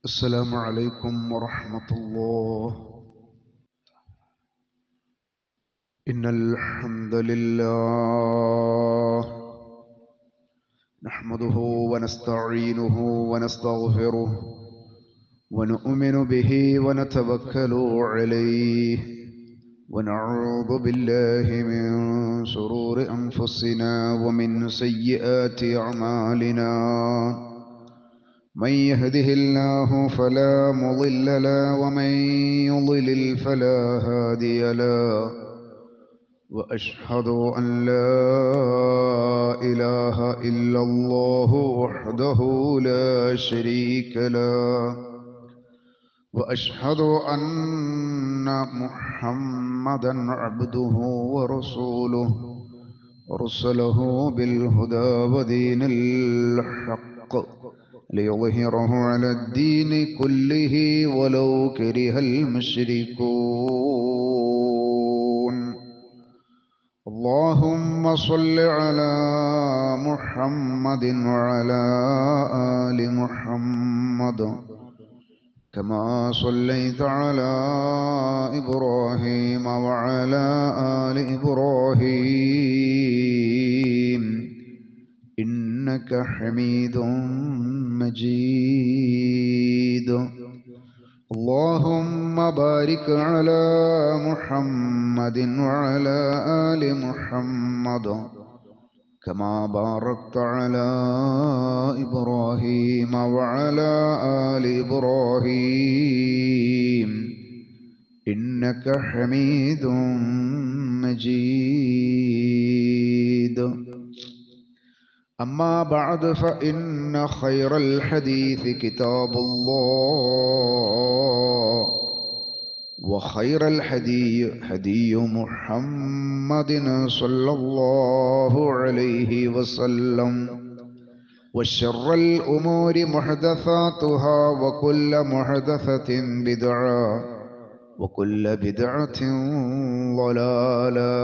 السلام عليكم ورحمة الله. إن الحمد لله نحمده ونستعينه ونستغفره ونؤمن به ونتوكل عليه ونعوذ بالله من شرور أنفسنا ومن سيئات أعمالنا. من يهده الله فلا مضل له ومن يضلل فلا هادي له. وأشهد أن لا إله إلا الله وحده لا شريك له. وأشهد أن محمدا عبده ورسوله أرسله بالهدى ودين الحق ليظهره على الدين كله ولو كره المشركون. اللهم صل على محمد وعلى آل محمد كما صليت على إبراهيم وعلى آل إبراهيم إنك حميد مجيد. اللهم بارك على محمد وعلى آل محمد كما باركت على إبراهيم وعلى آل إبراهيم إنك حميد مجيد. أما بعد فإن خير الحديث كتاب الله وخير الهدي هدي محمد صلى الله عليه وسلم وشر الأمور محدثاتها وكل محدثة بدعة وكل بدعة ضلالة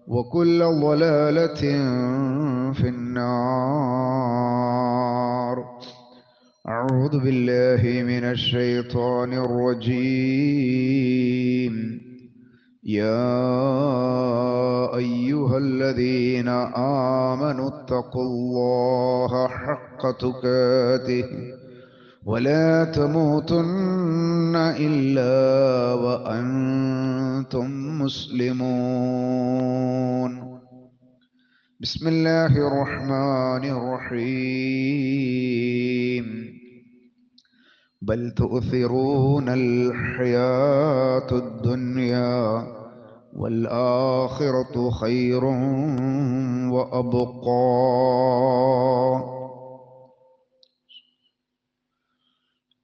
وكل ضلالة في النار. أعوذ بالله من الشيطان الرجيم. يا أيها الذين آمنوا اتقوا الله حق تقاته ولا تموتن إلا وأنتم مسلمون. بسم الله الرحمن الرحيم. بل تؤثرون الحياة الدنيا والآخرة خير وأبقى.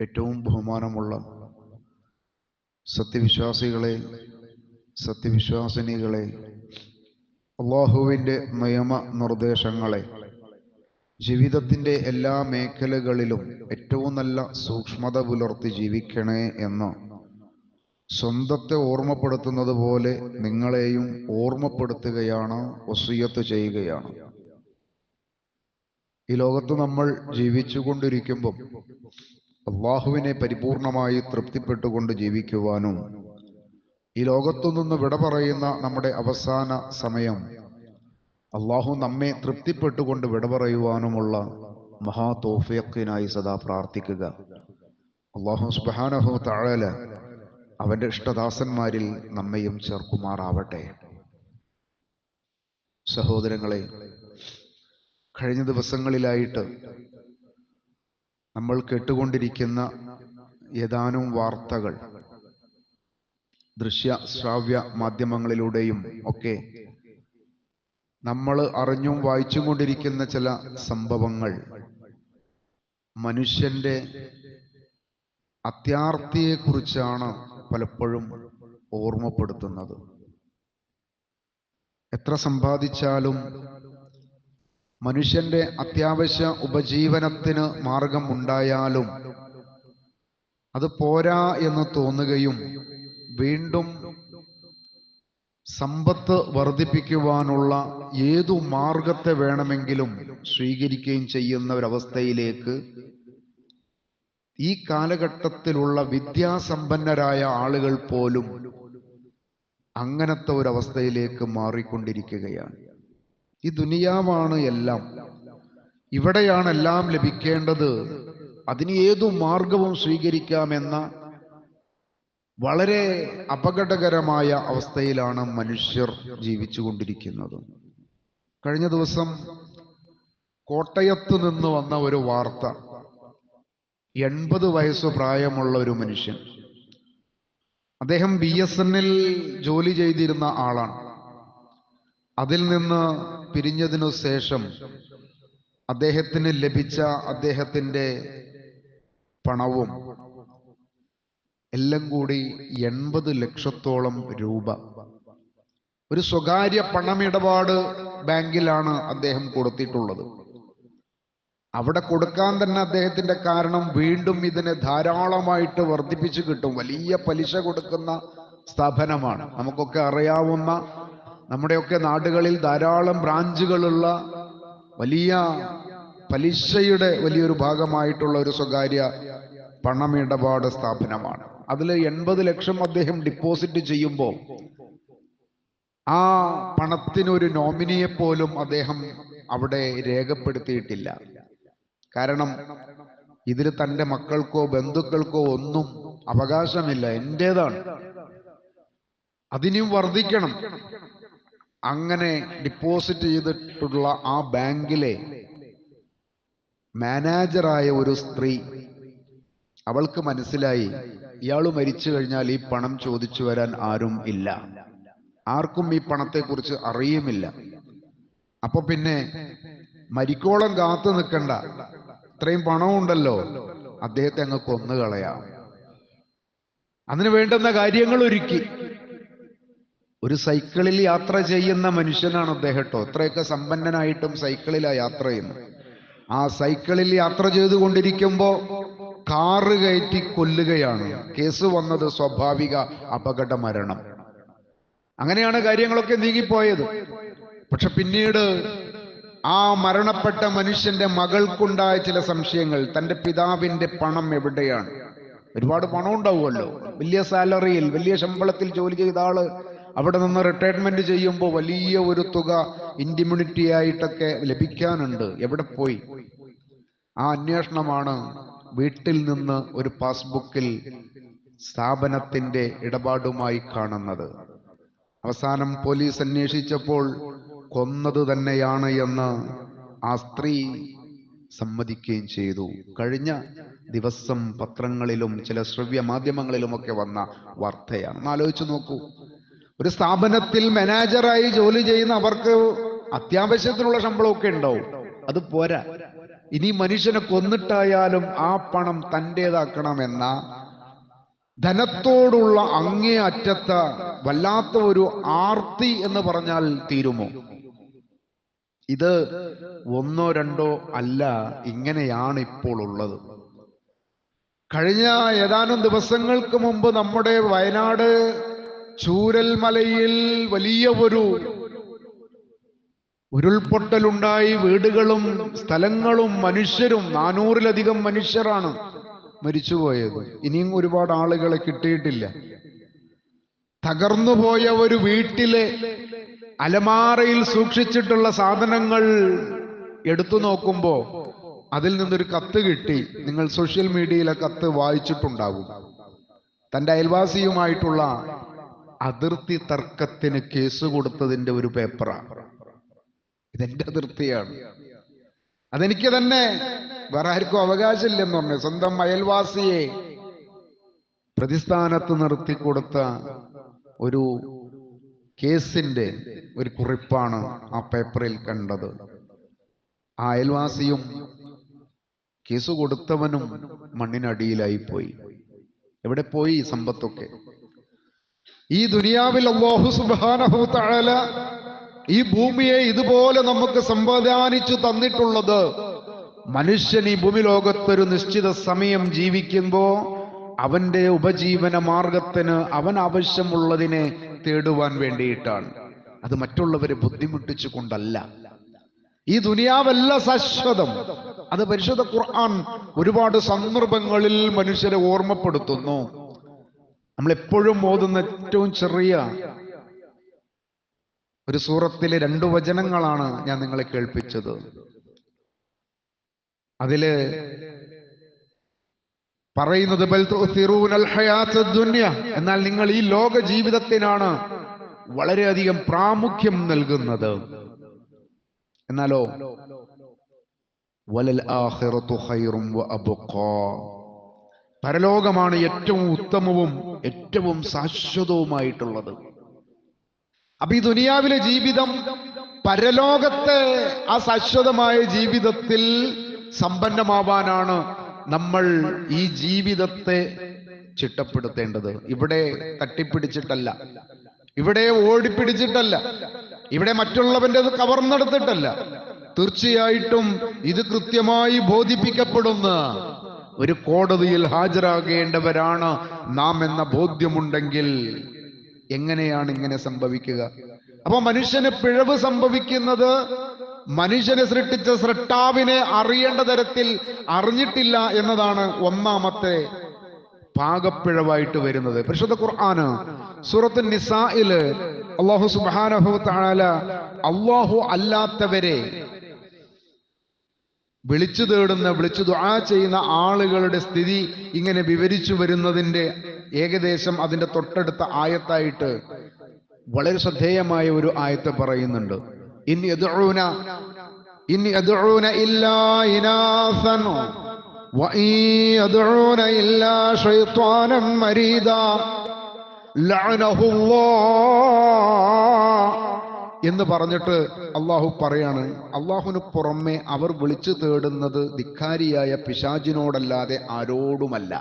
ഏറ്റവും ബഹുമാനമുള്ള സത്യവിശ്വാസികളെ, സത്യവിശ്വാസിനികളെ, അല്ലാഹുവിൻ്റെ നിയമ നിർദ്ദേശങ്ങളെ ജീവിതത്തിൻ്റെ എല്ലാ മേഖലകളിലും ഏറ്റവും നല്ല സൂക്ഷ്മത പുലർത്തി ജീവിക്കണേ എന്ന് സ്വന്തത്തെ ഓർമ്മപ്പെടുത്തുന്നത് പോലെ നിങ്ങളെയും ഓർമ്മപ്പെടുത്തുകയാണ്, വസിയ്യത്ത് ചെയ്യുകയാണ്. ഈ ലോകത്ത് നമ്മൾ ജീവിച്ചുകൊണ്ടിരിക്കുമ്പം അള്ളാഹുവിനെ പരിപൂർണമായി തൃപ്തിപ്പെട്ടുകൊണ്ട് ജീവിക്കുവാനും ഈ ലോകത്തു നിന്ന് വിട പറയുന്ന നമ്മുടെ അവസാന സമയം അള്ളാഹു നമ്മെ തൃപ്തിപ്പെട്ടുകൊണ്ട് വിട പറയുവാനുമുള്ള മഹാ തൗഫീഖിനായി സദാ പ്രാർത്ഥിക്കുക. അള്ളാഹു സുബ്ഹാനഹു തആല അവന്റെ ഇഷ്ടദാസന്മാരിൽ നമ്മയും ചേർക്കുമാറാവട്ടെ. സഹോദരങ്ങളെ, കഴിഞ്ഞ ദിവസങ്ങളിലായിട്ട് നമ്മൾ കേട്ടുകൊണ്ടിരിക്കുന്ന ഏതാനും വാർത്തകൾ ദൃശ്യ ശ്രാവ്യ മാധ്യമങ്ങളിലൂടെയും ഒക്കെ നമ്മൾ അറിഞ്ഞും വായിച്ചും കൊണ്ടിരിക്കുന്ന ചില സംഭവങ്ങൾ മനുഷ്യന്റെ അത്യാർത്തിയെക്കുറിച്ചാണ് പലപ്പോഴും ഓർമ്മപ്പെടുത്തുന്നത്. എത്ര സമ്പാദിച്ചാലും മനുഷ്യന്റെ അത്യാവശ്യ ഉപജീവനത്തിന് മാർഗം ഉണ്ടായാലും അത് പോരാ എന്ന് തോന്നുകയും വീണ്ടും സമ്പത്ത് വർദ്ധിപ്പിക്കുവാനുള്ള ഏതു മാർഗത്തെ വേണമെങ്കിലും സ്വീകരിക്കുകയും ചെയ്യുന്ന ഒരവസ്ഥയിലേക്ക് ഈ കാലഘട്ടത്തിലുള്ള വിദ്യാസമ്പന്നരായ ആളുകൾ പോലും അങ്ങനത്തെ ഒരവസ്ഥയിലേക്ക് മാറിക്കൊണ്ടിരിക്കുകയാണ്. ഈ ദുനിയാവാണ് എല്ലാം, ഇവിടെയാണ് എല്ലാം ലഭിക്കേണ്ടത്, അതിന് ഏതു മാർഗവും സ്വീകരിക്കാമെന്ന വളരെ അപകടകരമായ അവസ്ഥയിലാണ് മനുഷ്യർ ജീവിച്ചു കൊണ്ടിരിക്കുന്നത്. കഴിഞ്ഞ ദിവസം കോട്ടയത്ത് നിന്ന് വന്ന ഒരു വാർത്ത, 80 വയസ്സ് പ്രായമുള്ള ഒരു മനുഷ്യൻ, അദ്ദേഹം BSNL ജോലി ചെയ്തിരുന്ന ആളാണ്. അതിൽ നിന്ന് പിരിഞ്ഞതിനു ശേഷം അദ്ദേഹത്തിന് ലഭിച്ച അദ്ദേഹത്തിൻ്റെ പണവും എല്ലാം കൂടി 80 ലക്ഷത്തോളം രൂപ ഒരു സ്വകാര്യ പണമിടപാട് ബാങ്കിലാണ് അദ്ദേഹം കൊടുത്തിട്ടുള്ളത്. അവിടെ കൊടുക്കാൻ തന്നെ അദ്ദേഹത്തിന്റെ കാരണം, വീണ്ടും ഇതിനെ ധാരാളമായിട്ട് വർദ്ധിപ്പിച്ചു കിട്ടും, വലിയ പലിശ കൊടുക്കുന്ന സ്ഥാപനമാണ്. നമുക്കൊക്കെ അറിയാവുന്ന, നമ്മുടെയൊക്കെ നാടുകളിൽ ധാരാളം ബ്രാഞ്ചുകളുള്ള വലിയ പലിശയുടെ വലിയൊരു ഭാഗമായിട്ടുള്ള ഒരു സ്വകാര്യ പണമിടപാട് സ്ഥാപനമാണ്. അതിൽ 80 ലക്ഷം അദ്ദേഹം ഡിപ്പോസിറ്റ് ചെയ്യുമ്പോൾ ആ പണത്തിനൊരു നോമിനിയെ പോലും അദ്ദേഹം അവിടെ രേഖപ്പെടുത്തിയിട്ടില്ല. കാരണം ഇതിൽ തൻ്റെ മക്കൾക്കോ ബന്ധുക്കൾക്കോ ഒന്നും അവകാശമില്ല, എന്റേതാണ്, അതിനും വർദ്ധിക്കണം. അങ്ങനെ ഡിപ്പോസിറ്റ് ചെയ്തിട്ടുള്ള ആ ബാങ്കിലെ മാനേജറായ ഒരു സ്ത്രീ, അവൾക്ക് മനസ്സിലായി ഇയാൾ മരിച്ചു കഴിഞ്ഞാൽ ഈ പണം ചോദിച്ചു വരാൻ ആരും ഇല്ല, ആർക്കും ഈ പണത്തെക്കുറിച്ച് അറിയുമില്ല. അപ്പൊ പിന്നെ മരിക്കോളം കാത്തു നിൽക്കണ്ട, ഇത്രയും പണമുണ്ടല്ലോ, അദ്ദേഹത്തെ അങ്ങ് കൊന്നുകളയാം. അതിനു വേണ്ടുന്ന കാര്യങ്ങൾ ഒരുക്കി. ഒരു സൈക്കിളിൽ യാത്ര ചെയ്യുന്ന മനുഷ്യനാണ് അദ്ദേഹം കേട്ടോ. ഇത്രയൊക്കെ സമ്പന്നനായിട്ടും സൈക്കിളിലാണ് യാത്ര ചെയ്യുന്നത്. ആ സൈക്കിളിൽ യാത്ര ചെയ്തുകൊണ്ടിരിക്കുമ്പോ കാറ് കയറ്റി കൊല്ലുകയാണ്. കേസ് വന്നത് സ്വാഭാവിക അപകട മരണം. അങ്ങനെയാണ് കാര്യങ്ങളൊക്കെ നീങ്ങിപ്പോയത്. പക്ഷെ പിന്നീട് ആ മരണപ്പെട്ട മനുഷ്യന്റെ മകൾക്കുണ്ടായ ചില സംശയങ്ങൾ, തന്റെ പിതാവിന്റെ പണം എവിടെയാണ്? ഒരുപാട് പണം ഉണ്ടാവുമല്ലോ, വലിയ സാലറിയിൽ വലിയ ശമ്പളത്തിൽ ജോലി ചെയ്ത ആള് അവിടെ നിന്ന് റിട്ടയർമെന്റ് ചെയ്യുമ്പോൾ വലിയ ഒരു തുക ഇൻഡിമ്യൂണിറ്റി ആയിട്ടൊക്കെ ലഭിക്കാനുണ്ട്, എവിടെ പോയി? ആ അന്വേഷണമാണ് വീട്ടിൽ നിന്ന് ഒരു പാസ്ബുക്കിൽ സ്ഥാപനത്തിന്റെ ഇടപാടുമായി കാണുന്നത്. അവസാനം പോലീസ് അന്വേഷിച്ചപ്പോൾ കൊന്നത് തന്നെയാണ് എന്ന് ആ സ്ത്രീ സമ്മതിക്കുകയും ചെയ്തു. കഴിഞ്ഞ ദിവസം പത്രങ്ങളിലും ചില ശ്രവ്യ മാധ്യമങ്ങളിലുമൊക്കെ വന്ന വാർത്തയാണ്. ഒന്ന് ആലോചിച്ച് നോക്കൂ, ഒരു സ്ഥാപനത്തിൽ മാനേജറായി ജോലി ചെയ്യുന്ന അവർക്ക് അത്യാവശ്യത്തിനുള്ള ശമ്പളമൊക്കെ ഉണ്ടാവും, അത് പോരാ, ഇനി മനുഷ്യനെ കൊന്നിട്ടായാലും ആ പണം തൻ്റേതാക്കണമെന്ന ധനത്തോടുള്ള അങ്ങേ അറ്റത്ത വല്ലാത്ത ഒരു ആർത്തി എന്ന് പറഞ്ഞാൽ തീരുമോ? ഇത് ഒന്നോ രണ്ടോ അല്ല, ഇങ്ങനെയാണ് ഇപ്പോൾ ഉള്ളത്. കഴിഞ്ഞ ഏതാനും ദിവസങ്ങൾക്ക് മുമ്പ് നമ്മുടെ വയനാട് ചൂരൽമലയിൽ വലിയ ഒരു ഉരുൾപൊട്ടലുണ്ടായി. വീടുകളും സ്ഥലങ്ങളും മനുഷ്യരും, 400-ലധികം മനുഷ്യരാണ് മരിച്ചുപോയത്. ഇനിയും ഒരുപാട് ആളുകളെ കിട്ടിയിട്ടില്ല. തകർന്നുപോയ ഒരു വീട്ടിലെ അലമാരയിൽ സൂക്ഷിച്ചിട്ടുള്ള സാധനങ്ങൾ എടുത്തു നോക്കുമ്പോ അതിൽ നിന്നൊരു കത്ത് കിട്ടി. നിങ്ങൾ സോഷ്യൽ മീഡിയയിലെ കത്ത് വായിച്ചിട്ടുണ്ടാകും. തന്റെ അയൽവാസിയുമായിട്ടുള്ള അതിർത്തി തർക്കത്തിന് കേസ് കൊടുത്തതിന്റെ ഒരു പേപ്പറാണ്. ഇതെന്റെ അതിർത്തിയാണ്, അതെനിക്ക് തന്നെ, വേറെ ആർക്കും അവകാശമില്ലെന്ന് പറഞ്ഞു. സ്വന്തം അയൽവാസിയെ പ്രതിസ്ഥാനത്ത് നിർത്തി കൊടുത്ത ഒരു കേസിന്റെ ഒരു കുറിപ്പാണ് ആ പേപ്പറിൽ കണ്ടത്. ആ അയൽവാസിയും കേസ് കൊടുത്തവനും മണ്ണിനടിയിലായി പോയി. എവിടെ പോയി ഈ സമ്പത്തൊക്കെ? ഈ ദുനിയാവിൽ അല്ലാഹു സുബ്ഹാനഹു തആല ഈ ഭൂമിയെ ഇതുപോലെ നമുക്ക് സമ്പാദിച്ചു തന്നിട്ടുള്ളത്, മനുഷ്യൻ ഈ ഭൂമി ലോകത്തൊരു നിശ്ചിത സമയം ജീവിക്കുമ്പോ അവന്റെ ഉപജീവന മാർഗത്തിന് അവൻ ആവശ്യമുള്ളതിനെ തേടുവാൻ വേണ്ടിയിട്ടാണ്. അത് മറ്റുള്ളവരെ ബുദ്ധിമുട്ടിച്ചു കൊണ്ടല്ല. ഈ ദുനിയാവല്ല ശാശ്വതം. അത് പരിശുദ്ധ ഖുർആൻ ഒരുപാട് സന്ദർഭങ്ങളിൽ മനുഷ്യരെ ഓർമ്മപ്പെടുത്തുന്നു. നമ്മളെപ്പോഴും ഓതുന്ന ഏറ്റവും ചെറിയ ഒരു സൂറത്തിലെ 2 വചനങ്ങളാണ് ഞാൻ നിങ്ങളെ കേൾപ്പിച്ചത്. അതില് പറയുന്നത് ബൽ തുസിറൂനൽ ഹയാത്തദ് ദുനിയ, എന്നാൽ നിങ്ങൾ ഈ ലോക ജീവിതത്തിനാണ് വളരെയധികം പ്രാമുഖ്യം നൽകുന്നത്. എന്നാലോ വലൽ ആഖിറതു ഖൈറും വഅബ്ഖാ, പരലോകമാണ് ഏറ്റവും ഉത്തമവും ഏറ്റവും ശാശ്വതവുമായിട്ടുള്ളത്. അപ്പൊ ഈ ദുനിയാവിലെ ജീവിതം പരലോകത്തെ ആ ശാശ്വതമായ ജീവിതത്തിൽ സമ്പന്നമാവാനാണ് നമ്മൾ ഈ ജീവിതത്തെ ചിട്ടപ്പെടുത്തേണ്ടത്. ഇവിടെ തട്ടിപ്പിടിച്ചിട്ടല്ല, ഇവിടെ ഓടിപ്പിടിച്ചിട്ടല്ല, ഇവിടെ മറ്റുള്ളവൻ്റെത് കവർന്നെടുത്തിട്ടല്ല. തീർച്ചയായിട്ടും ഇത് കൃത്യമായി ബോധിപ്പിക്കപ്പെടുന്ന ഒരു കോടതിയിൽ ഹാജരാകേണ്ടവരാണ് നാം എന്ന ബോധ്യമുണ്ടെങ്കിൽ എങ്ങനെയാണ് ഇങ്ങനെ സംഭവിക്കുക? അപ്പൊ മനുഷ്യന് പിഴവ് സംഭവിക്കുന്നത് മനുഷ്യനെ സൃഷ്ടിച്ച സൃഷ്ടാവിനെ അറിയേണ്ട തരത്തിൽ അറിഞ്ഞിട്ടില്ല എന്നതാണ് ഒന്നാമത്തെ പാകപ്പിഴവായിട്ട് വരുന്നത്. പരിശുദ്ധ ഖുർആന് സൂറത്തുൻ നിസായില് അല്ലാഹു സുബ്ഹാനഹു വ തആല അല്ലാഹു അല്ലാത്തവരെ വിളിച്ചു തേടുന്ന, വിളിച്ചു ദുആ ചെയ്യുന്ന ആളുകളുടെ സ്ഥിതി ഇങ്ങനെ വിവരിച്ചു വരുന്നതിന്റെ ഏകദേശം അതിന്റെ തൊട്ടടുത്ത ആയത്തായിട്ട് വളരെ ശ്രദ്ധേയമായ ഒരു ആയത്ത് പറയുന്നുണ്ട്. ഇൻ യദ്ഊന ഇല്ലാ ഇനാസൻ വഇൻ യദ്ഊന ഇല്ലാ ശൈത്വാനൻ മരീദാ ലഅനഹുല്ലാഹ് എന്ന് പറഞ്ഞിട്ട് അള്ളാഹു പറയാണ്, അള്ളാഹുവിന് പുറമെ അവർ വിളിച്ചു തേടുന്നത് ധിക്കാരിയായ പിശാചിനോടല്ലാതെ ആരോടുമല്ല.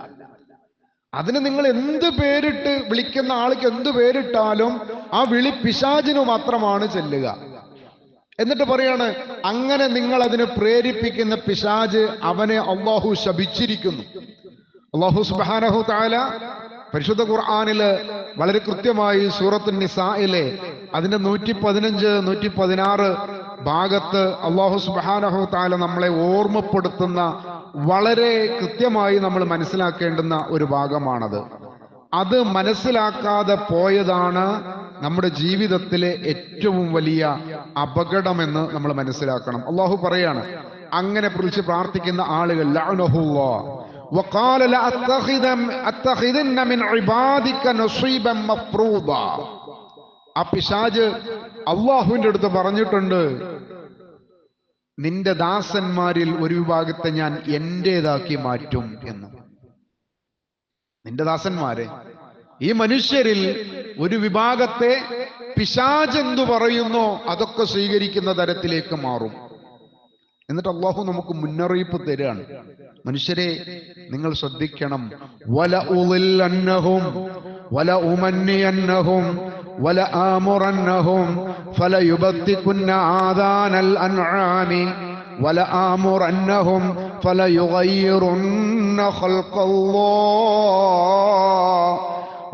അതിന് നിങ്ങൾ എന്ത് പേരിട്ട് വിളിക്കുന്ന ആൾക്ക് എന്ത് പേരിട്ടാലും ആ വിളി പിശാചിനു മാത്രമാണ് ചെല്ലുക. എന്നിട്ട് പറയാണ്, അങ്ങനെ നിങ്ങൾ അതിനെ പ്രേരിപ്പിക്കുന്ന പിശാച് അവനെ അള്ളാഹു ശപിച്ചിരിക്കുന്നു. അള്ളാഹു സുബ്ഹാനഹു തആല പരിശുദ്ധ ഖുർആനില് വളരെ കൃത്യമായി സൂറത്തുൻ നിസായിലെ അതിന്റെ 115, 116 ഭാഗത്ത് അള്ളാഹു സുബ്ഹാനഹു തആല നമ്മളെ ഓർമ്മപ്പെടുത്തുന്ന വളരെ കൃത്യമായി നമ്മൾ മനസ്സിലാക്കേണ്ടുന്ന ഒരു ഭാഗമാണത്. അത് മനസ്സിലാക്കാതെ പോയതാണ് നമ്മുടെ ജീവിതത്തിലെ ഏറ്റവും വലിയ അപകടമെന്ന് നമ്മൾ മനസ്സിലാക്കണം. അള്ളാഹു പറയാണ്, അങ്ങനെ വിളിച്ച് പ്രാർത്ഥിക്കുന്ന ആളുകൾ ലഅനഹുല്ലാഹ് വഖാല ലഅത്തഖിദന്ന മിൻ ഇബാദിക നസീബൻ മഫ്റൂദാ. ആ പിശാച് അള്ളാഹുവിന്റെ അടുത്ത് പറഞ്ഞിട്ടുണ്ട്, നിന്റെ ദാസന്മാരിൽ ഒരു വിഭാഗത്തെ ഞാൻ എന്റേതാക്കി മാറ്റും എന്ന്. നിന്റെ ദാസന്മാരെ, ഈ മനുഷ്യരിൽ ഒരു വിഭാഗത്തെ പിശാച് എന്തു പറയുന്നോ അതൊക്കെ സ്വീകരിക്കുന്ന തരത്തിലേക്ക് മാറും. എന്നിട്ട് അള്ളാഹു നമുക്ക് മുന്നറിയിപ്പ് തരാണ്, മനുഷ്യരെ നിങ്ങൾ ശ്രദ്ധിക്കണം. വല ഉളില്ലന്നഹും വല ഉമന്നിയന്നഹും വല ആമുറന്നഹും ഫലയുബത്തികുന്ന ആദാനൽ അൻആമി വല ആമുറന്നഹും ഫലയുഗയ്യിറുന്ന ഖൽഖല്ലാഹ്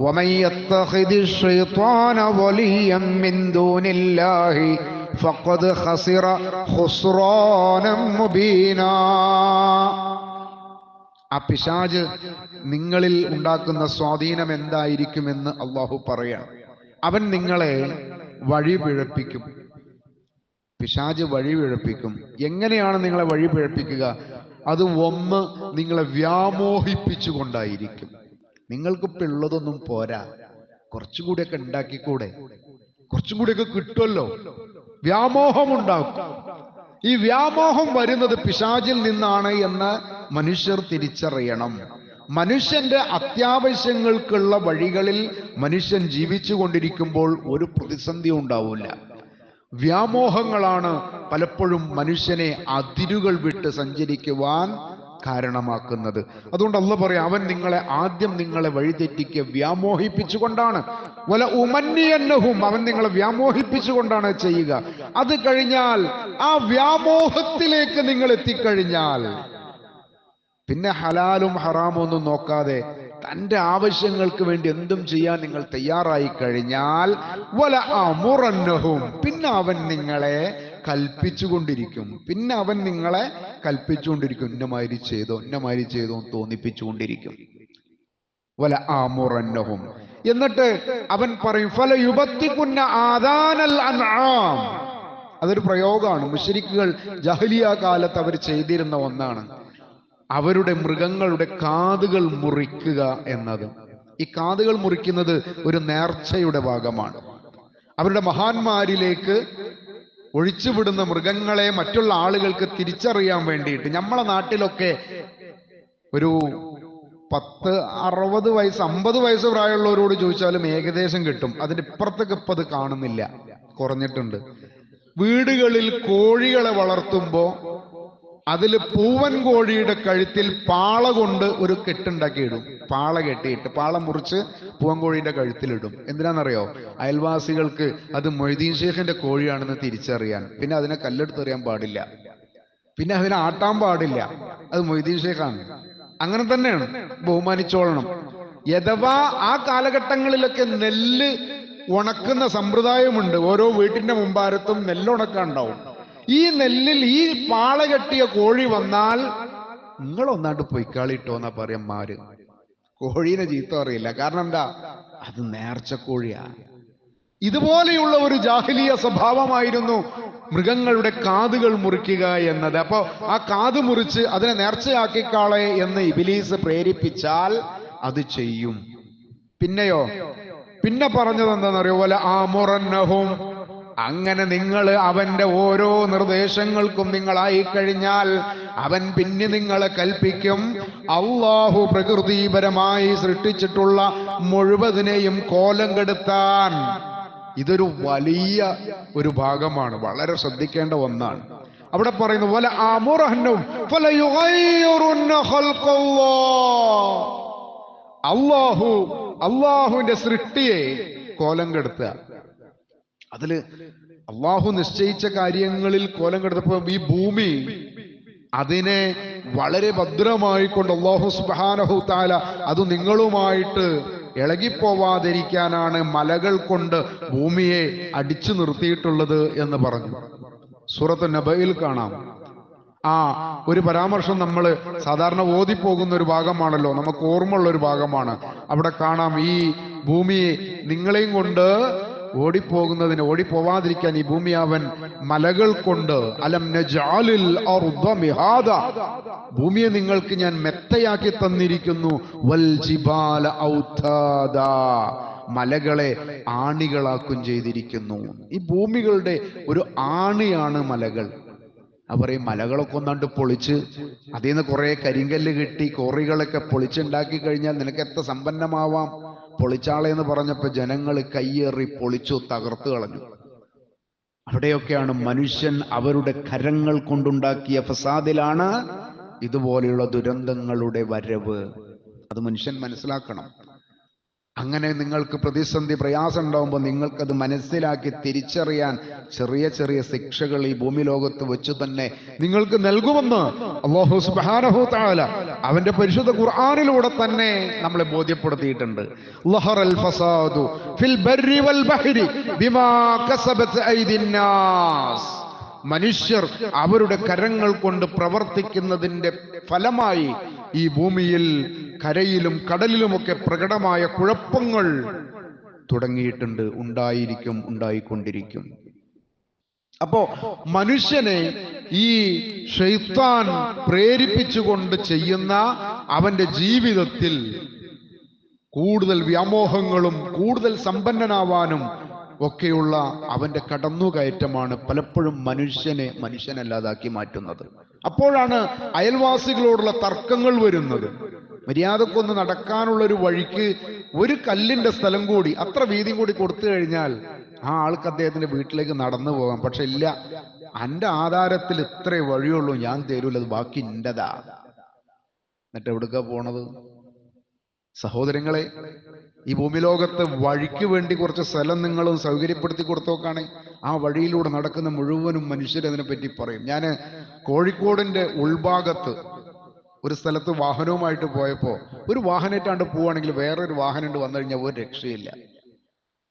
വമൻ യത്തഖിദിശ് ശൈത്വാന വലിയ്യൻ മിൻ ദൂനില്ലാഹി ഫഖദ് ഖസിറ ഖുസ്റാനൻ മുബീനാ. ആ പിശാച് നിങ്ങളിൽ ഉണ്ടാക്കുന്ന സ്വാധീനം എന്തായിരിക്കുമെന്ന് അള്ളാഹു പറയാണ്. അവൻ നിങ്ങളെ വഴിപിഴപ്പിക്കും. പിശാച് വഴിപിഴപ്പിക്കും. എങ്ങനെയാണ് നിങ്ങളെ വഴിപിഴപ്പിക്കുക? അത് ഒന്ന്, നിങ്ങളെ വ്യാമോഹിപ്പിച്ചുകൊണ്ടായിരിക്കും. നിങ്ങൾക്കിപ്പോൾ ഉള്ളതൊന്നും പോരാ, കുറച്ചുകൂടിയൊക്കെ ഉണ്ടാക്കിക്കൂടെ, കുറച്ചും കൂടിയൊക്കെ കിട്ടുമല്ലോ, വ്യാമോഹമുണ്ടാക്കും. ഈ വ്യാമോഹം വരുന്നത് പിശാചിൽ നിന്നാണ് എന്ന് മനുഷ്യർ തിരിച്ചറിയണം. മനുഷ്യന്റെ അത്യാവശ്യങ്ങൾക്കുള്ള വഴികളിൽ മനുഷ്യൻ ജീവിച്ചു കൊണ്ടിരിക്കുമ്പോൾ ഒരു പ്രതിസന്ധി ഉണ്ടാവില്ല. വ്യാമോഹങ്ങളാണ് പലപ്പോഴും മനുഷ്യനെ അതിരുകൾ വിട്ട് സഞ്ചരിക്കുവാൻ കാരണമാക്കുന്നത്. അതുകൊണ്ട് അല്ലാഹു പറയാം, അവൻ ആദ്യം നിങ്ങളെ വഴിതെറ്റിക്കുക വ്യാമോഹിപ്പിച്ചുകൊണ്ടാണ്. വല ഉമന്നിയന്നഹും, അവൻ നിങ്ങളെ വ്യാമോഹിപ്പിച്ചുകൊണ്ടാണ് ചെയ്യുക. അത് കഴിഞ്ഞാൽ ആ വ്യാമോഹത്തിലേക്ക് നിങ്ങൾ എത്തിക്കഴിഞ്ഞാൽ പിന്നെ ഹലാലും ഹറാമും ഒന്നും നോക്കാതെ തന്റെ ആവശ്യങ്ങൾക്ക് വേണ്ടി എന്തും ചെയ്യാൻ നിങ്ങൾ തയ്യാറായി കഴിഞ്ഞാൽ വല അമുറന്നഹും, പിന്നെ അവൻ നിങ്ങളെ കൽപ്പിച്ചുകൊണ്ടിരിക്കും. പിന്നെ അവൻ നിങ്ങളെ കൽപ്പിച്ചുകൊണ്ടിരിക്കും, ഇന്നമാതിരി ചെയ്തോ ഇന്നമാതിരി ചെയ്തോ എന്ന് തോന്നിപ്പിച്ചുകൊണ്ടിരിക്കും. വല ആമുറന്നഹും, എന്നിട്ട് അവൻ പറയും ഫല യുബത്തികുന്ന ആദാനൽ അൻആം. അതൊരു പ്രയോഗമാണ്. മുശ്രിക്കുകൾ ജഹലിയ കാലത്ത് അവർ ചെയ്തിരുന്ന ഒന്നാണ്, അവരുടെ മൃഗങ്ങളുടെ കാതുകൾ മുറിക്കുക എന്നത്. ഈ കാതുകൾ മുറിക്കുന്നത് ഒരു നേർച്ചയുടെ ഭാഗമാണ്. അവരുടെ മഹാന്മാരിലേക്ക് ഒഴിച്ചുവിടുന്ന മൃഗങ്ങളെ മറ്റുള്ള ആളുകൾക്ക് തിരിച്ചറിയാൻ വേണ്ടിയിട്ട്. നമ്മളെ നാട്ടിലൊക്കെ ഒരു 10, 60 വയസ്സ് 50 വയസ്സ് പ്രായമുള്ളവരോട് ചോദിച്ചാലും ഏകദേശം കിട്ടും. അതിന്റെ ഇപ്പുറത്തൊക്കെ ഇപ്പം അത് കാണുന്നില്ല, കുറഞ്ഞിട്ടുണ്ട്. വീടുകളിൽ കോഴികളെ വളർത്തുമ്പോ അതിൽ പൂവൻ കോഴിയുടെ കഴുത്തിൽ പാള കൊണ്ട് ഒരു കെട്ടുണ്ടാക്കി ഇടും. പാള കെട്ടിയിട്ട് പാള മുറിച്ച് പൂവൻ കോഴിയുടെ കഴുത്തിലിടും. എന്തിനാണെന്നറിയോ? അയൽവാസികൾക്ക് അത് മൊയ്തീൻ ഷേഖിന്റെ കോഴിയാണെന്ന് തിരിച്ചറിയാൻ. പിന്നെ അതിനെ കല്ലെടുത്തെറിയാൻ പാടില്ല, പിന്നെ അതിനെ ആട്ടാൻ പാടില്ല, അത് മൊയ്തീൻ ഷേഖാണ്. അങ്ങനെ തന്നെയാണ്, ബഹുമാനിച്ചോളണം. യഥവാ ആ കാലഘട്ടങ്ങളിലൊക്കെ നെല്ല് ഉണക്കുന്ന സമ്പ്രദായമുണ്ട്. ഓരോ വീട്ടിന്റെ മുമ്പാരത്തും നെല്ലുണക്കം ഉണ്ടാവും. ഈ നെല്ലിൽ ഈ പാള കെട്ടിയ കോഴി വന്നാൽ നിങ്ങളൊന്നാണ്ട് പൊയ്ക്കാളിട്ടോന്നാ പറയന്മാര്. കോഴീനെ ചീത്ത അറിയില്ല. കാരണം എന്താ? അത് നേർച്ച കോഴിയാ. ഇതുപോലെയുള്ള ഒരു ജാഹിലിയ സ്വഭാവമായിരുന്നു മൃഗങ്ങളുടെ കാതുകൾ മുറിക്കുക എന്നത്. അപ്പോ ആ കാത് മുറിച്ച് അതിനെ നേർച്ചയാക്കിക്കാളെ എന്ന് ഇബ്ലീസ് പ്രേരിപ്പിച്ചാൽ അത് ചെയ്യും. പിന്നെയോ, പിന്നെ പറഞ്ഞത് എന്താണെന്നറിയോ? പോലെ ആമുറന്നഹും, അങ്ങനെ നിങ്ങൾ അവന്റെ ഓരോ നിർദ്ദേശങ്ങൾക്കും നിങ്ങളായി കഴിഞ്ഞാൽ അവൻ പിന്നെ നിങ്ങളെ കൽപ്പിക്കും അള്ളാഹു പ്രകൃതിപരമായി സൃഷ്ടിച്ചിട്ടുള്ള മുഴുവതിനെയും കോലം കെടുത്താൻ. ഇതൊരു വലിയ ഒരു ഭാഗമാണ്, വളരെ ശ്രദ്ധിക്കേണ്ട ഒന്നാണ്. അവിടെ പറയുന്നു വല ആമുറന്നഹും ഫലയുഗയ്യിറുന്ന ഖൽഖല്ലാഹ്, അള്ളാഹുവിന്റെ സൃഷ്ടിയെ കോലം കെടുത്തുക. അതില് അള്ളാഹു നിശ്ചയിച്ച കാര്യങ്ങളിൽ കോലം കെടുത്തപ്പോ ഈ ഭൂമി അതിനെ വളരെ ഭദ്രമായി കൊണ്ട് അള്ളാഹു സുബ്ഹാനഹു തആല അത് നിങ്ങളുമായിട്ട് ഇളകിപ്പോവാതിരിക്കാനാണ് മലകൾ കൊണ്ട് ഭൂമിയെ അടിച്ചു നിർത്തിയിട്ടുള്ളത് എന്ന് പറഞ്ഞു. സൂറത്ത് നബയിൽ കാണാം. ഒരു പരാമർശം നമ്മൾ സാധാരണ ഓതിപ്പോകുന്ന ഒരു ഭാഗമാണല്ലോ, നമുക്ക് ഓർമ്മയുള്ള ഒരു ഭാഗമാണ്. അവിടെ കാണാം ഈ ഭൂമിയെ നിങ്ങളെയും കൊണ്ട് ഓടിപ്പോവാതിരിക്കാൻ ഈ ഭൂമി അവൻ മലകൾ കൊണ്ട് അലം നജഅലിൽ അർദ മിഹാദ, ഭൂമിയെ നിങ്ങൾക്ക് ഞാൻ മെത്തയാക്കി തന്നിരിക്കുന്നു. വൽ ജിബാല ഔതാദ, മലകളെ ആണികളാക്കും ചെയ്തിരിക്കുന്നു. ഈ ഭൂമികളുടെ ഒരു ആണിയാണ് മലകൾ. അവർ ഈ മലകളൊക്കെ ഒന്നാണ്ട് പൊളിച്ച് അതിൽ നിന്ന് കുറെ കരിങ്കല്ല് കിട്ടി കോറികളൊക്കെ പൊളിച്ചുണ്ടാക്കി കഴിഞ്ഞാൽ നിനക്ക് എത്ര സമ്പന്നമാവാം. പൊളിച്ചാളെന്ന് പറഞ്ഞപ്പോ ജനങ്ങൾ കയ്യേറി പൊളിച്ചു തകർത്തു കളഞ്ഞു. അവിടെയൊക്കെയാണ് മനുഷ്യൻ അവരുടെ കരങ്ങൾ കൊണ്ടുണ്ടാക്കിയ ഫസാദിലാണ് ഇതുപോലെയുള്ള ദുരന്തങ്ങളുടെ വരവ്. അത് മനുഷ്യൻ മനസ്സിലാക്കണം. അങ്ങനെ നിങ്ങൾക്ക് പ്രതിസന്ധി പ്രയാസം ഉണ്ടാവുമ്പോൾ നിങ്ങൾക്കത് മനസ്സിലാക്കി തിരിച്ചറിയാൻ ചെറിയ ചെറിയ ശിക്ഷകൾ ഈ ഭൂമി ലോകത്ത് വെച്ച് തന്നെ നിങ്ങൾക്ക് നൽകുമെന്ന് അല്ലാഹു സുബ്ഹാനഹു തആല അവന്റെ പരിശുദ്ധ ഖുർആനിലൂടെ തന്നെ നമ്മളെ ബോധ്യപ്പെടുത്തിയിട്ടുണ്ട്. ലഹറൽ ഫസാദു ഫിൽ ബർരി വൽ ബഹരി ബിമാ കസബത് ഐദിൻ നാസ്, മനുഷ്യർ അവരുടെ കരങ്ങൾ കൊണ്ട് പ്രവർത്തിക്കുന്നതിന്റെ ഫലമായി ഈ ഭൂമിയിൽ കരയിലും കടലിലുമൊക്കെ പ്രകടമായ കുഴപ്പങ്ങൾ തുടങ്ങിയിട്ടുണ്ട്, ഉണ്ടായിരിക്കും, ഉണ്ടായിക്കൊണ്ടിരിക്കും. അപ്പോ മനുഷ്യനെ ഈ ശൈത്താൻ പ്രേരിപ്പിച്ചുകൊണ്ട് ചെയ്യുന്ന അവന്റെ ജീവിതത്തിൽ കൂടുതൽ വ്യാമോഹങ്ങളും കൂടുതൽ സമ്പന്നനാവാനും ഒക്കെയുള്ള അവന്റെ കടന്നുകയറ്റമാണ് പലപ്പോഴും മനുഷ്യനെ മനുഷ്യനല്ലാതാക്കി മാറ്റുന്നത്. അപ്പോഴാണ് അയൽവാസികളോടുള്ള തർക്കങ്ങൾ വരുന്നത്. മര്യാദക്കൊന്ന് നടക്കാനുള്ള ഒരു വഴിക്ക് ഒരു കല്ലിന്റെ സ്ഥലം കൂടി, അത്ര വീതിയും കൂടി കൊടുത്തു കഴിഞ്ഞാൽ ആ ആൾക്ക് അദ്ദേഹത്തിന്റെ വീട്ടിലേക്ക് നടന്നു പോകാം. പക്ഷെ ഇല്ല, എന്റെ ആധാരത്തിൽ ഇത്രേ വഴിയുള്ളൂ, ഞാൻ തരൂല, അത് ബാക്കി എന്റെതാ. എന്നിട്ട് എവിടുക്കാ പോണത്? സഹോദരങ്ങളെ, ഈ ഭൂമി ലോകത്ത് വഴിക്ക് വേണ്ടി കുറച്ച് സ്ഥലം നിങ്ങളും സൗകര്യപ്പെടുത്തി കൊടുത്തോക്കാണ്. ആ വഴിയിലൂടെ നടക്കുന്ന മുഴുവനും മനുഷ്യരതിനെ പറ്റി പറയും. ഞാൻ കോഴിക്കോടിന്റെ ഉൾഭാഗത്ത് ഒരു സ്ഥലത്ത് വാഹനവുമായിട്ട് പോയപ്പോ ഒരു വാഹനമായിട്ടാണ്ട് പോവുകയാണെങ്കിൽ വേറൊരു വാഹനം വന്നു കഴിഞ്ഞാൽ ഒരു രക്ഷയില്ല.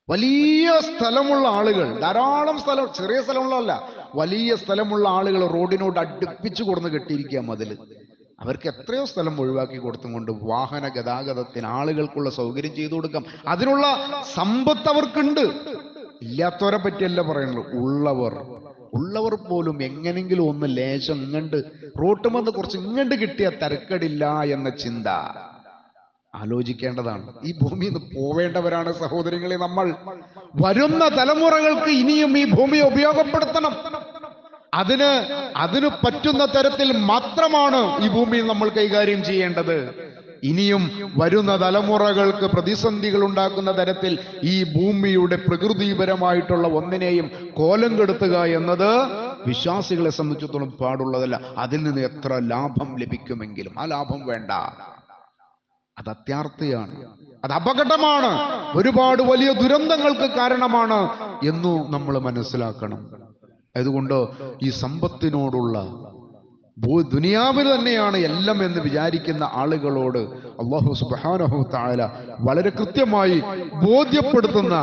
വലിയ സ്ഥലമുള്ള ആളുകൾ, ധാരാളം സ്ഥലം, ചെറിയ സ്ഥലമുള്ളതല്ല, വലിയ സ്ഥലമുള്ള ആളുകൾ റോഡിനോട് അടുപ്പിച്ചു കൊടുന്ന് കെട്ടിയിരിക്കുക മതില്. അവർക്ക് എത്രയോ സ്ഥലം ഒഴിവാക്കി കൊടുത്തുകൊണ്ട് വാഹന ഗതാഗതത്തിന് ആളുകൾക്കുള്ള സൗകര്യം ചെയ്തു കൊടുക്കാം. അതിനുള്ള സമ്പത്ത് അവർക്കുണ്ട്. ഇല്ലാത്തവരെ പറ്റിയല്ല പറയുള്ളൂ, ഉള്ളവർ പോലും എങ്ങനെങ്കിലും ഒന്ന് ലേശം ഇങ്ങണ്ട് റോട്ടുമെന്ന് കുറച്ച് ഇങ്ങണ്ട് കിട്ടിയ തരക്കടില്ല എന്ന ചിന്ത ആലോചിക്കേണ്ടതാണ്. ഈ ഭൂമിയിൽ നിന്ന് പോവേണ്ടവരാണ് സഹോദരങ്ങളെ നമ്മൾ. വരുന്ന തലമുറകൾക്ക് ഇനിയും ഈ ഭൂമി ഉപയോഗപ്പെടുത്തണം. അതിന് പറ്റുന്ന തരത്തിൽ മാത്രമാണ് ഈ ഭൂമിയിൽ നമ്മൾ കൈകാര്യം ചെയ്യേണ്ടത്. ഇനിയും വരുന്ന തലമുറകൾക്ക് പ്രതിസന്ധികൾ ഉണ്ടാക്കുന്ന തരത്തിൽ ഈ ഭൂമിയുടെ പ്രകൃതിപരമായിട്ടുള്ള ഒന്നിനെയും കോലം കെടുത്തുക എന്നത് വിശ്വാസികളെ സംബന്ധിച്ചിടത്തോളം പാടുള്ളതല്ല. അതിൽ നിന്ന് എത്ര ലാഭം ലഭിക്കുമെങ്കിലും ആ ലാഭം വേണ്ട. അത് അത്യാർത്ഥിയാണ്, അത് അപകടമാണ്, ഒരുപാട് വലിയ ദുരന്തങ്ങൾക്ക് കാരണമാണ് എന്നു നമ്മൾ മനസ്സിലാക്കണം. അതുകൊണ്ട് ഈ സമ്പത്തിനോടുള്ള ദുനിയാവിൽ തന്നെയാണ് എല്ലാം എന്ന് വിചാരിക്കുന്ന ആളുകളോട് അല്ലാഹു സുബ്ഹാനഹു തആല വളരെ കൃത്യമായി ബോധ്യപ്പെടുത്തുന്ന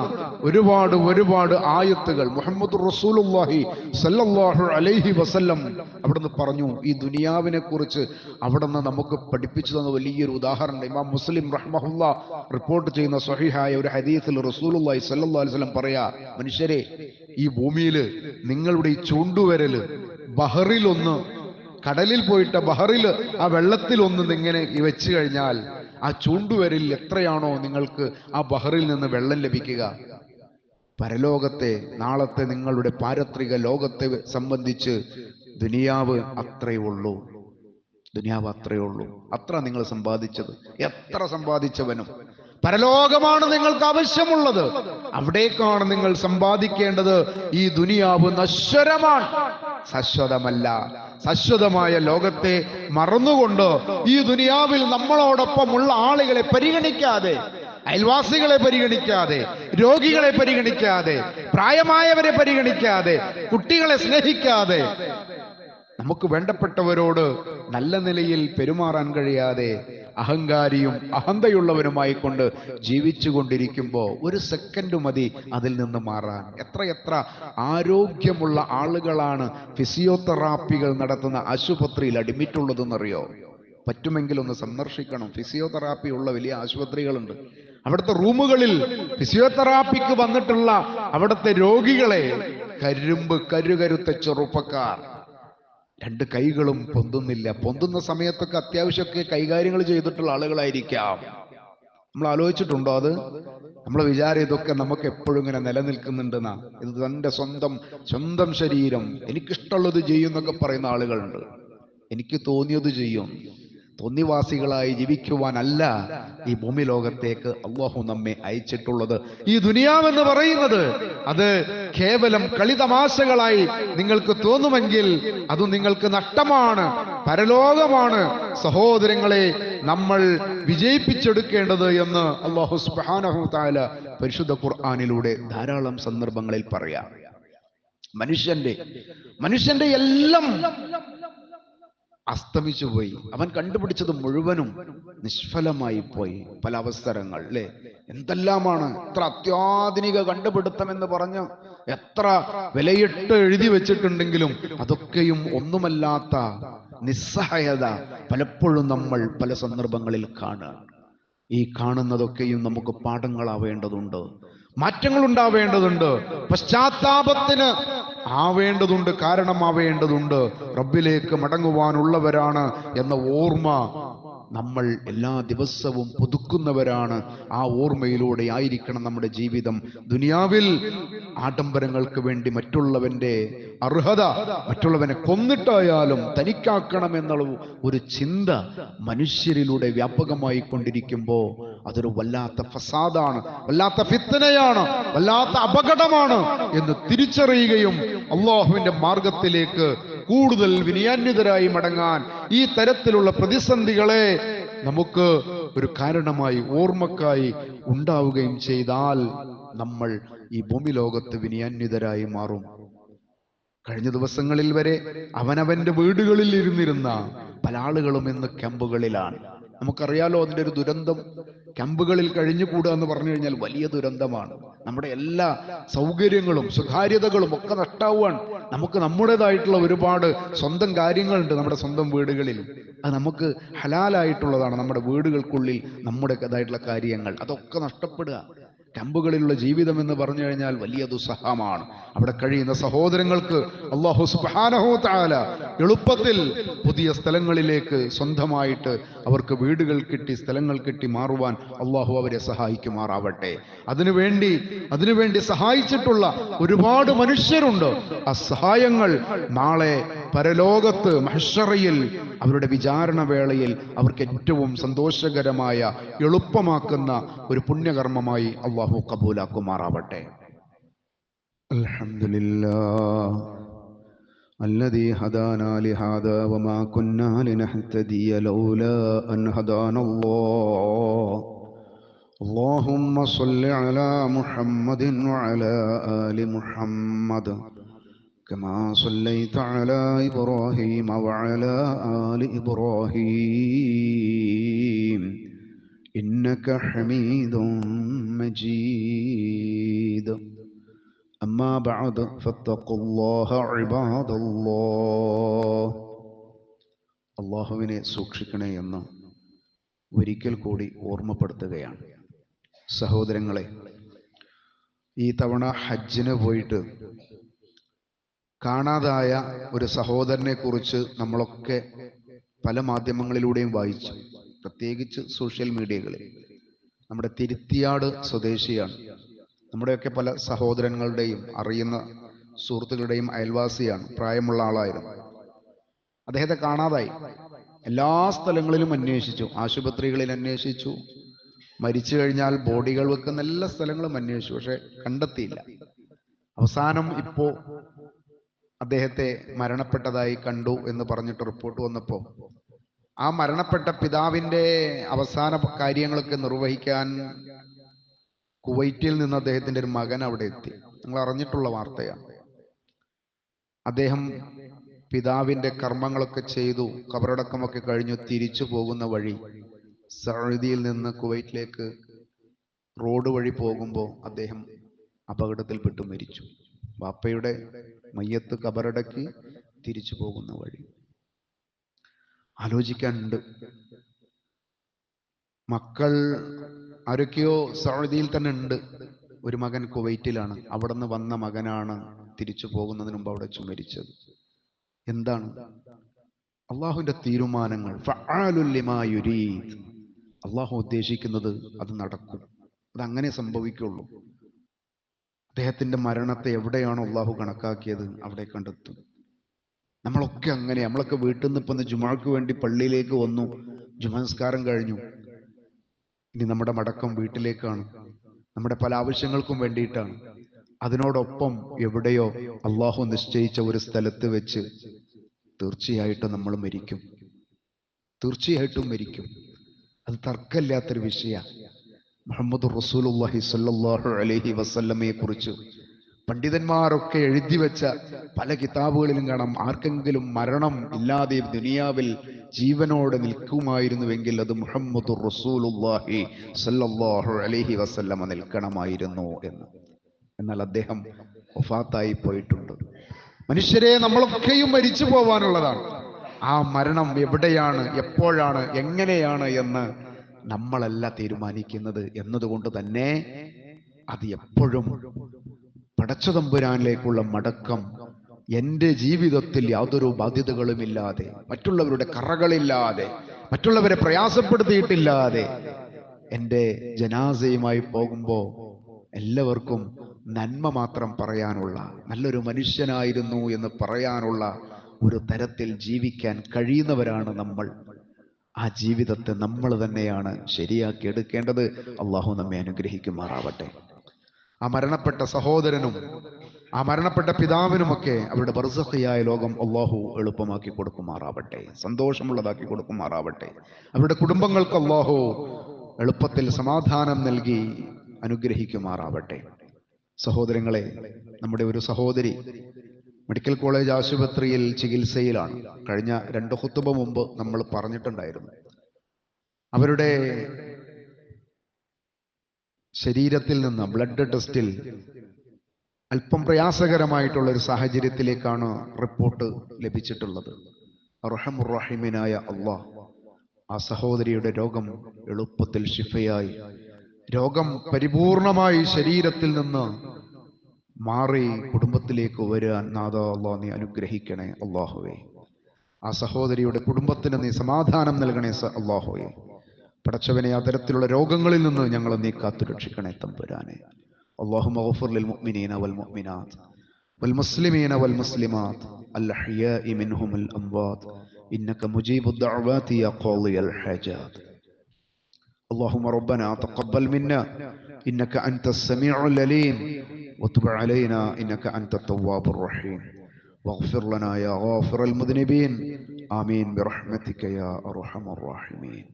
ഒരുപാട് ആയത്തുകൾ മുഹമ്മദുർ റസൂലുള്ളാഹി സ്വല്ലല്ലാഹു അലൈഹി വസല്ലം അവിടുന്ന് പറഞ്ഞു. ഈ ദുനിയാവിനെ കുറിച്ച് അവിടുന്ന് നമുക്ക് പഠിപ്പിച്ചു തന്ന വലിയൊരു ഉദാഹരണം ഇമാം മുസ്ലിം റഹ്മഹുല്ലാ റിപ്പോർട്ട് ചെയ്യുന്ന സ്വഹീഹായ ഒരു ഹദീസിൽ റസൂലുള്ളാഹി സ്വല്ലല്ലാഹു അലൈഹി വസല്ലം പറയാ, മനുഷ്യരെ, ഈ ഭൂമിയിൽ നിങ്ങളുടെ ഈ ചൂണ്ടുവിരല് ബഹറിലൊന്ന്, കടലിൽ പോയിട്ട് ബഹറിൽ ആ വെള്ളത്തിൽ ഒന്ന് ഇങ്ങനെ വെച്ച് കഴിഞ്ഞാൽ ആ ചൂണ്ടുവിരലിൽ എത്രയാണോ നിങ്ങൾക്ക് ആ ബഹറിൽ നിന്ന് വെള്ളം ലഭിക്കുക, പരലോകത്തെ നാളത്തെ നിങ്ങളുടെ പാരത്രിക ലോകത്തെ സംബന്ധിച്ച് ദുനിയാവ് അത്രയേ ഉള്ളൂ. അത്ര നിങ്ങൾ സമ്പാദിച്ചത്. എത്ര സമ്പാദിച്ചവനും പരലോകമാണ് നിങ്ങൾക്ക് ആവശ്യമുള്ളത്. അവിടേക്കാണ് നിങ്ങൾ സമ്പാദിക്കേണ്ടത്. ഈ ദുനിയാവ് നശ്വരമാണ്, ശാശ്വതമല്ല. ശാശ്വതമായ ലോകത്തെ മറന്നുകൊണ്ട് ഈ ദുനിയാവിൽ നമ്മളോടൊപ്പമുള്ള ആളുകളെ പരിഗണിക്കാതെ, അയൽവാസികളെ പരിഗണിക്കാതെ, രോഗികളെ പരിഗണിക്കാതെ, പ്രായമായവരെ പരിഗണിക്കാതെ, കുട്ടികളെ സ്നേഹിക്കാതെ, നമുക്ക് വേണ്ടപ്പെട്ടവരോട് നല്ല നിലയിൽ പെരുമാറാൻ കഴിയാതെ അഹങ്കാരിയും അഹന്തയുള്ളവനുമായി കൊണ്ട് ജീവിച്ചു കൊണ്ടിരിക്കുമ്പോൾ ഒരു സെക്കൻഡ് മതി അതിൽ നിന്ന് മാറാൻ. എത്ര ആരോഗ്യമുള്ള ആളുകളാണ് ഫിസിയോതെറാപ്പികൾ നടത്തുന്ന ആശുപത്രിയിൽ അഡ്മിറ്റ് ഉള്ളതെന്നറിയോ? പറ്റുമെങ്കിൽ ഒന്ന് സന്ദർശിക്കണം. ഫിസിയോതെറാപ്പി ഉള്ള വലിയ ആശുപത്രികളുണ്ട്. അവിടുത്തെ റൂമുകളിൽ ഫിസിയോതെറാപ്പിക്ക് വന്നിട്ടുള്ള അവിടുത്തെ രോഗികളെ കരുകരുത്ത ചെറുപ്പക്കാർ, രണ്ട് കൈകളും പൊന്തുന്നില്ല. പൊന്തുന്ന സമയത്തൊക്കെ അത്യാവശ്യമൊക്കെ കൈകാര്യങ്ങൾ ചെയ്തിട്ടുള്ള ആളുകളായിരിക്കാം. നമ്മൾ ആലോചിച്ചിട്ടുണ്ടോ അത്? നമ്മൾ വിചാരം ഇതൊക്കെ നമുക്ക് എപ്പോഴും ഇങ്ങനെ നിലനിൽക്കുന്നുണ്ടെന്നാ. ഇത് തൻ്റെ സ്വന്തം ശരീരം, എനിക്കിഷ്ടമുള്ളത് ചെയ്യും എന്നൊക്കെ പറയുന്ന ആളുകളുണ്ട്. എനിക്ക് തോന്നിയത് ചെയ്യും. തോന്നിവാസികളായി ജീവിക്കുവാനല്ല ഈ ഭൂമി ലോകത്തേക്ക് അല്ലാഹു നമ്മെ അയച്ചിട്ടുള്ളത്. ഈ ദുനിയാവെന്ന് പറയുന്നത് അത് കേവലം കളിതമാശകളായി നിങ്ങൾക്ക് തോന്നുമെങ്കിൽ അത് നിങ്ങൾക്ക് നഷ്ടമാണ്. പരലോകമാണ് സഹോദരങ്ങളെ നമ്മൾ വിജയിപ്പിച്ചെടുക്കേണ്ടത് എന്ന് അല്ലാഹു സുബ്ഹാനഹു തആല പരിശുദ്ധ ഖുർആനിലൂടെ ധാരാളം സന്ദർഭങ്ങളിൽ പറയാം. മനുഷ്യന്റെ എല്ലാം അസ്തമിച്ചു പോയി. അവൻ കണ്ടുപിടിച്ചത് മുഴുവനും നിഷ്ഫലമായി പോയി. പല അവസരങ്ങൾ അല്ലെ, എന്തെല്ലാമാണ് എത്ര അത്യാധുനിക കണ്ടുപിടുത്തം എന്ന് പറഞ്ഞ് എത്ര വിലയിട്ട് എഴുതി വെച്ചിട്ടുണ്ടെങ്കിലും അതൊക്കെയും ഒന്നുമല്ലാത്ത നിസ്സഹായത പലപ്പോഴും നമ്മൾ പല സന്ദർഭങ്ങളിൽ കാണുക. ഈ കാണുന്നതൊക്കെയും നമുക്ക് പാഠങ്ങളാവേണ്ടതുണ്ട്, മാറ്റങ്ങൾ ഉണ്ടാവേണ്ടതുണ്ട്, പശ്ചാത്താപത്തിന് ആവേണ്ടതുണ്ട്, കാരണമാവേണ്ടതുണ്ട്. റബ്ബിലേക്ക് മടങ്ങുവാനുള്ളവരാണ് എന്ന ഓർമ്മ നമ്മൾ എല്ലാ ദിവസവും പുതുക്കുന്നവരാണ്. ആ ഓർമ്മയിലൂടെ ആയിരിക്കണം നമ്മുടെ ജീവിതം. ദുനിയാവിൽ ആഡംബരങ്ങൾക്ക് വേണ്ടി മറ്റുള്ളവന്റെ അർഹത, മറ്റുള്ളവനെ കൊന്നിട്ടായാലും തനിക്കാക്കണമെന്നുള്ള ഒരു ചിന്ത മനുഷ്യരിലൂടെ വ്യാപകമായി കൊണ്ടിരിക്കുമ്പോൾ അതൊരു വല്ലാത്ത ഫസാദാണ്, വല്ലാത്ത ഫിത്നയാണ്, വല്ലാത്ത അപകടമാണ് എന്ന് തിരിച്ചറിയുകയും അല്ലാഹുവിന്റെ മാർഗത്തിലേക്ക് കൂടുതൽ വിനയാന്വിതരായി മടങ്ങാൻ ഈ തരത്തിലുള്ള പ്രതിസന്ധികളെ നമുക്ക് ഒരു കാരണമായി ഓർമ്മക്കായി ഉണ്ടാവുകയും ചെയ്താൽ നമ്മൾ ഈ ഭൂമി ലോകത്ത് വിനയാന്വിതരായി മാറും. കഴിഞ്ഞ ദിവസങ്ങളിൽ വരെ അവനവന്റെ വീടുകളിൽ ഇരുന്നിരുന്ന പല ആളുകളും ഇന്ന് ക്യാമ്പുകളിലാണ്. നമുക്കറിയാലോ അതിന്റെ ഒരു ദുരന്തം. ക്യാമ്പുകളിൽ കഴിഞ്ഞുകൂടുക എന്ന് പറഞ്ഞു കഴിഞ്ഞാൽ വലിയ ദുരന്തമാണ്. നമ്മുടെ എല്ലാ സൗകര്യങ്ങളും സ്വകാര്യതകളും ഒക്കെ നഷ്ടാവുകയാണ്. നമുക്ക് നമ്മുടേതായിട്ടുള്ള ഒരുപാട് സ്വന്തം കാര്യങ്ങളുണ്ട് നമ്മുടെ സ്വന്തം വീടുകളിൽ. അത് നമുക്ക് ഹലാലായിട്ടുള്ളതാണ്. നമ്മുടെ വീടുകൾക്കുള്ളിൽ നമ്മുടേതായിട്ടുള്ള കാര്യങ്ങൾ അതൊക്കെ നഷ്ടപ്പെടുക. ക്യാമ്പുകളിലുള്ള ജീവിതം എന്ന് പറഞ്ഞു കഴിഞ്ഞാൽ വലിയ ദുസ്സഹമാണ്. അവിടെ കഴിയുന്ന സഹോദരങ്ങൾക്ക് അല്ലാഹു സുബ്ഹാനഹു വ തആല എളുപ്പത്തിൽ പുതിയ സ്ഥലങ്ങളിലേക്ക് സ്വന്തമായിട്ട് അവർക്ക് വീടുകൾ കിട്ടി സ്ഥലങ്ങൾ കിട്ടി മാറുവാൻ അല്ലാഹു അവരെ സഹായിക്കുമാറാവട്ടെ. അതിനുവേണ്ടി സഹായിച്ചിട്ടുള്ള ഒരുപാട് മനുഷ്യരുണ്ട്. ആ സഹായങ്ങൾ നാളെ പരലോകത്ത് മഹ്ശറയിൽ അവരുടെ വിചാരണ വേളയിൽ അവർക്ക് ഏറ്റവും സന്തോഷകരമായ എളുപ്പമാക്കുന്ന ഒരു പുണ്യകർമ്മമായി അല്ലാഹു കബൂലാക്കുമാറാവട്ടെ. അൽഹംദുലില്ലാഹ് الذي هدانا لهذا وما كنا لنهتدي لولا أن هدانا الله اللهم صل على محمد وعلى آل محمد كما صليت على إبراهيم وعلى آل إبراهيم إنك حميد مجيد أما بعد فاتقوا الله عباد الله അള്ളാഹുവിനെ സൂക്ഷിക്കണേ എന്ന് ഒരിക്കൽ കൂടി ഓർമ്മപ്പെടുത്തുകയാണ്. സഹോദരങ്ങളെ, ഈ തവണ ഹജ്ജിന് പോയിട്ട് കാണാതായ ഒരു സഹോദരനെ കുറിച്ച് നമ്മളൊക്കെ പല മാധ്യമങ്ങളിലൂടെയും വായിച്ചു, പ്രത്യേകിച്ച് സോഷ്യൽ മീഡിയകളിൽ. നമ്മുടെ തിരുത്തിയാട് സ്വദേശിയാണ്. നമ്മുടെയൊക്കെ പല സഹോദരങ്ങളുടെയും അറിയുന്ന സുഹൃത്തുക്കളുടെയും അയൽവാസിയാണ്. പ്രായമുള്ള ആളായിരുന്നു. അദ്ദേഹത്തെ കാണാതായി. എല്ലാ സ്ഥലങ്ങളിലും അന്വേഷിച്ചു, ആശുപത്രികളിൽ അന്വേഷിച്ചു, മരിച്ചു കഴിഞ്ഞാൽ ബോഡികൾ വെക്കുന്ന എല്ലാ സ്ഥലങ്ങളും അന്വേഷിച്ചു, പക്ഷെ കണ്ടെത്തിയില്ല. അവസാനം ഇപ്പോ അദ്ദേഹത്തെ മരണപ്പെട്ടതായി കണ്ടു എന്ന് പറഞ്ഞിട്ട് റിപ്പോർട്ട് വന്നപ്പോ ആ മരണപ്പെട്ട പിതാവിന്റെ അവസാന കാര്യങ്ങളൊക്കെ നിർവഹിക്കാൻ കുവൈറ്റിൽ നിന്ന് അദ്ദേഹത്തിന്റെ ഒരു മകൻ അവിടെ എത്തി. നിങ്ങൾ അറിഞ്ഞിട്ടുള്ള വാർത്തയാണ്. അദ്ദേഹം പിതാവിന്റെ കർമ്മങ്ങളൊക്കെ ചെയ്തു, ഖബറടക്കമൊക്കെ കഴിഞ്ഞു തിരിച്ചു പോകുന്ന വഴി സൗദിയിൽ നിന്ന് കുവൈറ്റിലേക്ക് റോഡ് വഴി പോകുമ്പോൾ അദ്ദേഹം അപകടത്തിൽപ്പെട്ടു മരിച്ചു. ബാപ്പയുടെ മയ്യത്ത് ഖബറടക്കി തിരിച്ചു പോകുന്ന വഴി. ആലോചിക്കാനുണ്ട്. മക്കൾ ആരൊക്കെയോ സൗദിയിൽ തന്നെ ഉണ്ട്. ഒരു മകൻ കുവൈറ്റിലാണ്. അവിടെ നിന്ന് വന്ന മകനാണ് തിരിച്ചു പോകുന്നതിന് മുമ്പ് അവിടെ വെച്ച് മരിച്ചത്. എന്താണ് അള്ളാഹുവിന്റെ തീരുമാനങ്ങൾ? ഫഅാലുൽ ലിമാ യുരീദ്. അള്ളാഹു ഉദ്ദേശിക്കുന്നത് അത് നടക്കും, അതങ്ങനെ സംഭവിക്കുള്ളൂ. അദ്ദേഹത്തിന്റെ മരണത്തെ എവിടെയാണോ അള്ളാഹു കണക്കാക്കിയത് അവിടെ കണ്ടെത്തും. നമ്മളൊക്കെ അങ്ങനെ. നമ്മളൊക്കെ വീട്ടിൽ നിന്ന് ഇപ്പൊ ജുമാക്ക് വേണ്ടി പള്ളിയിലേക്ക് വന്നു, ജുമാസ്കാരം കഴിഞ്ഞു. ഇനി നമ്മുടെ മടക്കം വീട്ടിലേക്കാണ്, നമ്മുടെ പല ആവശ്യങ്ങൾക്കും വേണ്ടിയിട്ടാണ്. അതിനോടൊപ്പം എവിടെയോ അള്ളാഹു നിശ്ചയിച്ച ഒരു സ്ഥലത്ത് വെച്ച് തീർച്ചയായിട്ടും നമ്മൾ മരിക്കും, തീർച്ചയായിട്ടും മരിക്കും. അത് തർക്കമില്ലാത്തൊരു വിഷയമാണ്. മുഹമ്മദ് റസൂലുള്ളാഹി സ്വല്ലല്ലാഹു അലൈഹി വസല്ലമയെ കുറിച്ച് പണ്ഡിതന്മാരൊക്കെ എഴുതി വെച്ച പല കിതാബുകളിലും കാണാം, ആർക്കെങ്കിലും മരണം ഇല്ലാതെ ദുനിയാവിൽ ജീവനോടെ നിൽക്കുമായിരുന്നുവെങ്കിൽ അത് മുഹമ്മദ് റസൂലുള്ളാഹി സ്വല്ലല്ലാഹു അലൈഹി വസല്ലമ നിൽക്കണമായിരുന്നു എന്ന്. എന്നാൽ അദ്ദേഹം വഫാത്തായി പോയിട്ടുണ്ട്. മനുഷ്യരെ, നമ്മളൊക്കെയും മരിച്ചു പോവാനുള്ളതാണ്. ആ മരണം എവിടെയാണ്, എപ്പോഴാണ്, എങ്ങനെയാണ് എന്ന് നമ്മളല്ല തീരുമാനിക്കുന്നത് എന്നതുകൊണ്ട് തന്നെ അത് എപ്പോഴും പടച്ചതമ്പുരാനിലേക്കുള്ള മടക്കം എൻ്റെ ജീവിതത്തിൽ യാതൊരു ബാധ്യതകളുമില്ലാതെ, മറ്റുള്ളവരുടെ കറകളില്ലാതെ, മറ്റുള്ളവരെ പ്രയാസപ്പെടുത്തിയിട്ടില്ലാതെ എൻ്റെ ജനാസയുമായി പോകുമ്പോൾ എല്ലാവർക്കും നന്മ മാത്രം പറയാനുള്ള, നല്ലൊരു മനുഷ്യനായിരുന്നു എന്ന് പറയാനുള്ള ഒരു തരത്തിൽ ജീവിക്കാൻ കഴിയുന്നവരാണ് നമ്മൾ. ആ ജീവിതത്തെ നമ്മൾ തന്നെയാണ് ശരിയാക്കി എടുക്കേണ്ടത്. അള്ളാഹു നമ്മെ അനുഗ്രഹിക്കുമാറാവട്ടെ. ആ മരണപ്പെട്ട സഹോദരനും ആ മരണപ്പെട്ട പിതാവിനുമൊക്കെ അവരുടെ ബർസഖിയായ ലോകം അള്ളാഹു എളുപ്പമാക്കി കൊടുക്കുമാറാവട്ടെ, സന്തോഷമുള്ളതാക്കി കൊടുക്കുമാറാവട്ടെ. അവരുടെ കുടുംബങ്ങൾക്ക് അള്ളാഹു എളുപ്പത്തിൽ സമാധാനം നൽകി അനുഗ്രഹിക്കുമാറാവട്ടെ. സഹോദരങ്ങളെ, നമ്മുടെ ഒരു സഹോദരി മെഡിക്കൽ കോളേജ് ആശുപത്രിയിൽ ചികിത്സയിലാണ്. കഴിഞ്ഞ 2 ഖുതുബ മുമ്പ് നമ്മൾ പറഞ്ഞിട്ടുണ്ടായിരുന്നു. അവരുടെ ശരീരത്തിൽ നിന്ന് ബ്ലഡ് ടെസ്റ്റിൽ അല്പം പ്രയാസകരമായിട്ടുള്ള ഒരു സാഹചര്യത്തിലേക്കാണ് റിപ്പോർട്ട് ലഭിച്ചിട്ടുള്ളത്. അർഹമുർറഹീമിനായ അല്ലാഹ് ആ സഹോദരിയുടെ രോഗം എളുപ്പത്തിൽ ശിഫയായി, രോഗം പരിപൂർണമായി ശരീരത്തിൽ നിന്ന് മാറി കുടുംബത്തിലേക്ക് വരാൻ നാഥാ അല്ലാഹ് നീ അനുഗ്രഹിക്കണേ അല്ലാഹുവേ. ആ സഹോദരിയുടെ കുടുംബത്തിന് നീ സമാധാനം നൽകണേ അല്ലാഹുവേ. പടച്ചവനെ, ആ തരത്തിലുള്ള രോഗങ്ങളിൽ നിന്ന് ഞങ്ങളെ നീ കാത്തുരക്ഷിക്കണേ തമ്പുരാനെ. അല്ലാഹുമ്മ ഗഫിർ ലിൽ മുഅ്മിനീന വൽ മുഅ്മിനാത്ത് വൽ മുസ്ലിമീന വൽ മുസ്ലിമാത്ത് അൽ അഹ്യാഇ മിൻഹും വൽ അംവാത്ത് ഇന്നക മുജീബുദ് ദഅവാതി യാ ഖാളിയൽ ഹാജാത്ത്. اللهم ربنا تقبل منا إنك أنت السميع العليم وتب علينا إنك أنت التواب الرحيم واغفر لنا يا غافر المذنبين آمين برحمتك يا أرحم الراحمين.